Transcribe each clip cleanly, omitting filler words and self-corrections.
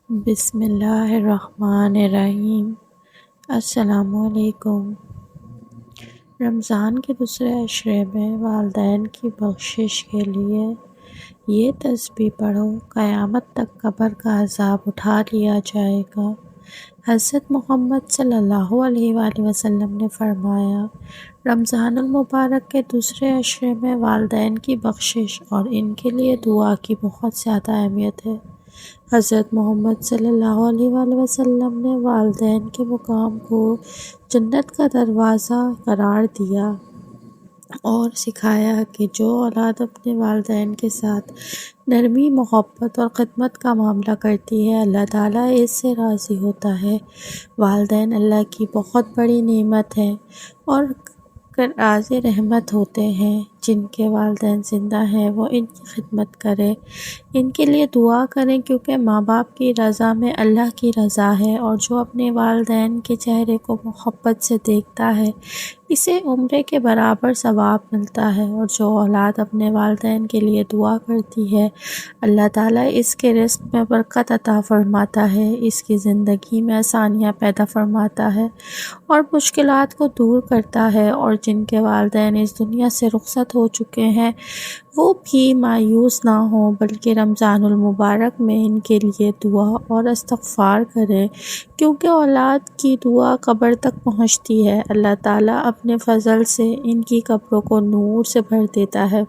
بسم اللہ الرحمن الرحیم۔ السلام علیکم۔ رمضان کے دوسرے عشرے میں والدین کی بخشش کے لیے یہ تسبیح پڑھو، قیامت تک قبر کا عذاب اٹھا لیا جائے گا۔ حضرت محمد صلی اللہ علیہ وآلہ وسلم نے فرمایا، رمضان المبارک کے دوسرے عشرے میں والدین کی بخشش اور ان کے لیے دعا کی بہت زیادہ اہمیت ہے۔ حضرت محمد صلی اللہ علیہ وآلہ وسلم نے والدین کے مقام کو جنت کا دروازہ قرار دیا اور سکھایا کہ جو اولاد اپنے والدین کے ساتھ نرمی، محبت اور خدمت کا معاملہ کرتی ہے، اللہ تعالیٰ اس سے راضی ہوتا ہے۔ والدین اللہ کی بہت بڑی نعمت ہے اور راز رحمت ہوتے ہیں۔ جن کے والدین زندہ ہیں وہ ان کی خدمت کریں، ان کے لیے دعا کریں، کیونکہ ماں باپ کی رضا میں اللہ کی رضا ہے، اور جو اپنے والدین کے چہرے کو محبت سے دیکھتا ہے اسے عمرے کے برابر ثواب ملتا ہے، اور جو اولاد اپنے والدین کے لیے دعا کرتی ہے اللہ تعالیٰ اس کے رزق میں برکت عطا فرماتا ہے، اس کی زندگی میں آسانیاں پیدا فرماتا ہے اور مشکلات کو دور کرتا ہے۔ اور جن کے والدین اس دنیا سے رخصت ہو چکے ہیں وہ بھی مایوس نہ ہوں، بلکہ رمضان المبارک میں ان کے لیے دعا اور استغفار کریں، کیونکہ اولاد کی دعا قبر تک پہنچتی ہے۔ اللہ تعالیٰ اپنے فضل سے ان کی قبروں کو نور سے بھر دیتا ہے،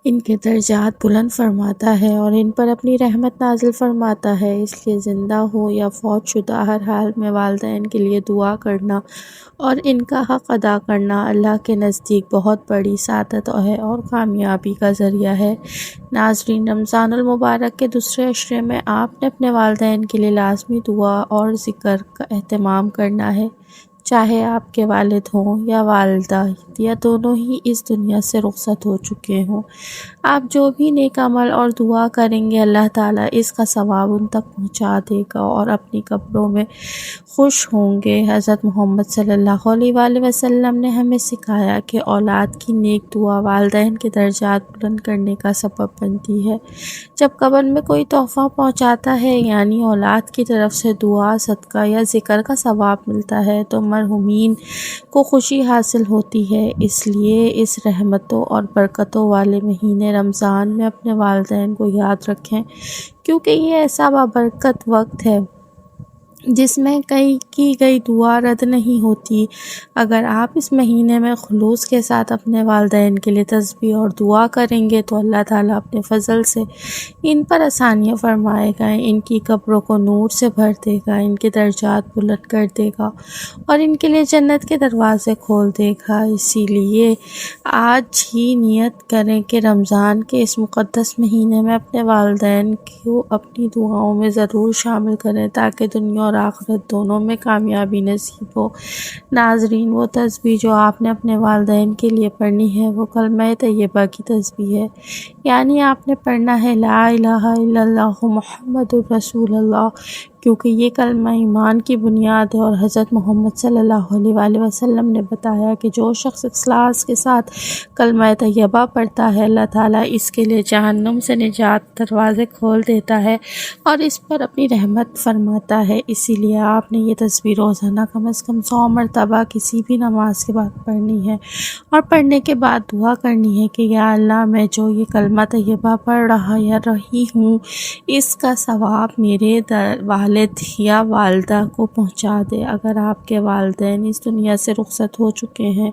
ان کے درجات بلند فرماتا ہے اور ان پر اپنی رحمت نازل فرماتا ہے۔ اس لیے زندہ ہو یا فوت شدہ ہر حال میں والدین کے لیے دعا کرنا اور ان کا حق ادا کرنا اللہ کے نزدیک بہت بڑی سعادت ہے اور کامیابی کا ذریعہ ہے۔ ناظرین، رمضان المبارک کے دوسرے عشرے میں آپ نے اپنے والدین کے لیے لازمی دعا اور ذکر کا اہتمام کرنا ہے، چاہے آپ کے والد ہوں یا والدہ یا دونوں ہی اس دنیا سے رخصت ہو چکے ہوں۔ آپ جو بھی نیک عمل اور دعا کریں گے اللہ تعالیٰ اس کا ثواب ان تک پہنچا دے گا اور اپنی قبروں میں خوش ہوں گے۔ حضرت محمد صلی اللہ علیہ وآلہ وسلم نے ہمیں سکھایا کہ اولاد کی نیک دعا والدین کے درجات بلند کرنے کا سبب بنتی ہے۔ جب قبر میں کوئی تحفہ پہنچاتا ہے، یعنی اولاد کی طرف سے دعا، صدقہ یا ذکر کا ثواب ملتا ہے، تو مرحومین کو خوشی حاصل ہوتی ہے۔ اس لیے اس رحمتوں اور برکتوں والے مہینے رمضان میں اپنے والدین کو یاد رکھیں، کیونکہ یہ ایسا بابرکت وقت ہے جس میں کی گئی دعا رد نہیں ہوتی۔ اگر آپ اس مہینے میں خلوص کے ساتھ اپنے والدین کے لیے تسبیح اور دعا کریں گے تو اللہ تعالیٰ اپنے فضل سے ان پر آسانیاں فرمائے گا، ان کی قبروں کو نور سے بھر دے گا، ان کے درجات بلند کر دے گا اور ان کے لیے جنت کے دروازے کھول دے گا۔ اسی لیے آج ہی نیت کریں کہ رمضان کے اس مقدس مہینے میں اپنے والدین کو اپنی دعاؤں میں ضرور شامل کریں، تاکہ دنیا اور آخرت دونوں میں کامیابی نصیب ہو۔ ناظرین، وہ تسبیح جو آپ نے اپنے والدین کے لیے پڑھنی ہے وہ کلمہ طیبہ کی تسبیح ہے، یعنی آپ نے پڑھنا ہے لا الہ الا اللہ محمد الرسول اللہ، کیونکہ یہ کلمہ ایمان کی بنیاد ہے، اور حضرت محمد صلی اللہ علیہ وآلہ وسلم نے بتایا کہ جو شخص اخلاص کے ساتھ کلمہ طیبہ پڑھتا ہے اللہ تعالیٰ اس کے لیے جہنم سے نجات دروازے کھول دیتا ہے اور اس پر اپنی رحمت فرماتا ہے۔ اسی لیے آپ نے یہ تسبیح روزانہ کم از کم 100 مرتبہ کسی بھی نماز کے بعد پڑھنی ہے، اور پڑھنے کے بعد دعا کرنی ہے کہ یا اللہ، میں جو یہ کلمہ طیبہ پڑھ رہا یا رہی ہوں اس کا ثواب میرے والد یا والدہ کو پہنچا دے۔ اگر آپ کے والدین اس دنیا سے رخصت ہو چکے ہیں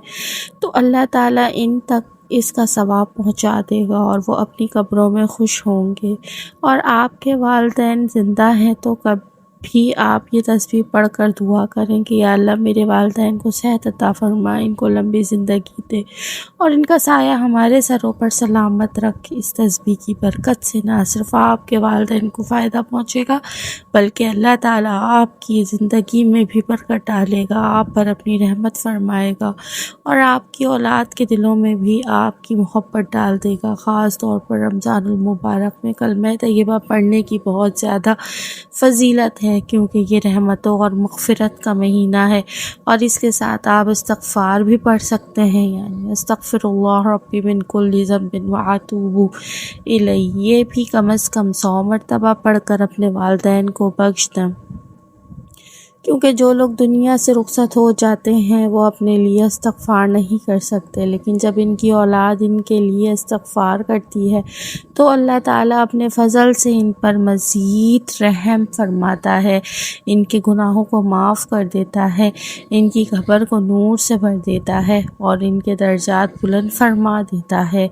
تو اللہ تعالیٰ ان تک اس کا ثواب پہنچا دے گا اور وہ اپنی قبروں میں خوش ہوں گے۔ اور آپ کے والدین زندہ ہیں تو بھی آپ یہ تسبیح پڑھ کر دعا کریں کہ یا اللہ، میرے والدین کو صحت عطا فرما، ان کو لمبی زندگی دے اور ان کا سایہ ہمارے سروں پر سلامت رکھ۔ اس تسبیح کی برکت سے نہ صرف آپ کے والدین کو فائدہ پہنچے گا بلکہ اللہ تعالیٰ آپ کی زندگی میں بھی برکت ڈالے گا، آپ پر اپنی رحمت فرمائے گا اور آپ کی اولاد کے دلوں میں بھی آپ کی محبت ڈال دے گا۔ خاص طور پر رمضان المبارک میں کلمہ طیبہ پڑھنے کی بہت زیادہ فضیلت ہے۔ ہے کیونکہ یہ رحمتوں اور مغفرت کا مہینہ ہے، اور اس کے ساتھ آپ استغفار بھی پڑھ سکتے ہیں، یعنی استغفر اللہ ربی من کل ذنب واتوب الیہ، یہ بھی کم از کم 100 مرتبہ پڑھ کر اپنے والدین کو بخش دیں، کیونکہ جو لوگ دنیا سے رخصت ہو جاتے ہیں وہ اپنے لیے استغفار نہیں کر سکتے، لیکن جب ان کی اولاد ان کے لیے استغفار کرتی ہے تو اللہ تعالیٰ اپنے فضل سے ان پر مزید رحم فرماتا ہے، ان کے گناہوں کو معاف کر دیتا ہے، ان کی قبر کو نور سے بھر دیتا ہے اور ان کے درجات بلند فرما دیتا ہے۔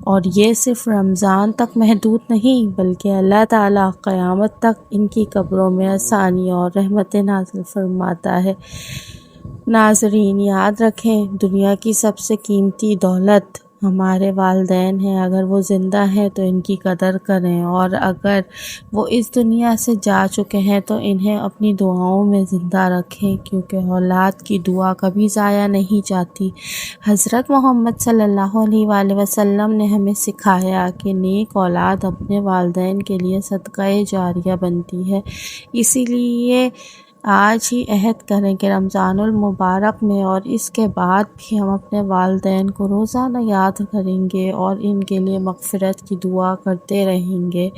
اور یہ صرف رمضان تک محدود نہیں، بلکہ اللہ تعالیٰ قیامت تک ان کی قبروں میں آسانی اور رحمتیں نازل فرماتا ہے۔ ناظرین، یاد رکھیں، دنیا کی سب سے قیمتی دولت ہمارے والدین ہیں۔ اگر وہ زندہ ہیں تو ان کی قدر کریں، اور اگر وہ اس دنیا سے جا چکے ہیں تو انہیں اپنی دعاؤں میں زندہ رکھیں، کیونکہ اولاد کی دعا کبھی ضائع نہیں جاتی۔ حضرت محمد صلی اللہ علیہ وآلہ وسلم نے ہمیں سکھایا کہ نیک اولاد اپنے والدین کے لیے صدقہ جاریہ بنتی ہے، اسی لیے آج ہی عہد کریں کہ رمضان المبارک میں اور اس کے بعد بھی ہم اپنے والدین کو روزانہ یاد کریں گے اور ان کے لیے مغفرت کی دعا کرتے رہیں گے۔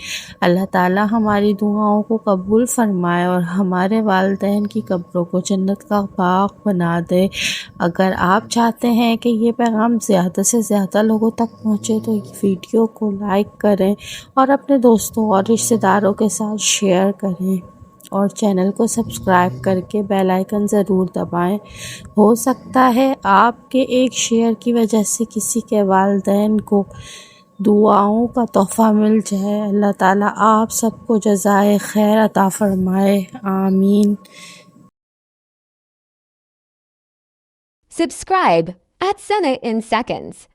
اللہ تعالیٰ ہماری دعاؤں کو قبول فرمائے اور ہمارے والدین کی قبروں کو جنت کا باغ بنا دے۔ اگر آپ چاہتے ہیں کہ یہ پیغام زیادہ سے زیادہ لوگوں تک پہنچے تو ویڈیو کو لائک کریں اور اپنے دوستوں اور رشتہ داروں کے ساتھ شیئر کریں، اور چینل کو سبسکرائب کر کے بیل آئیکن ضرور دبائیں۔ ہو سکتا ہے آپ کے ایک شیئر کی وجہ سے کسی کے والدین کو دعاؤں کا تحفہ مل جائے۔ اللہ تعالیٰ آپ سب کو جزائے خیر عطا فرمائے، آمین۔ Subscribe at Sunnah in Seconds.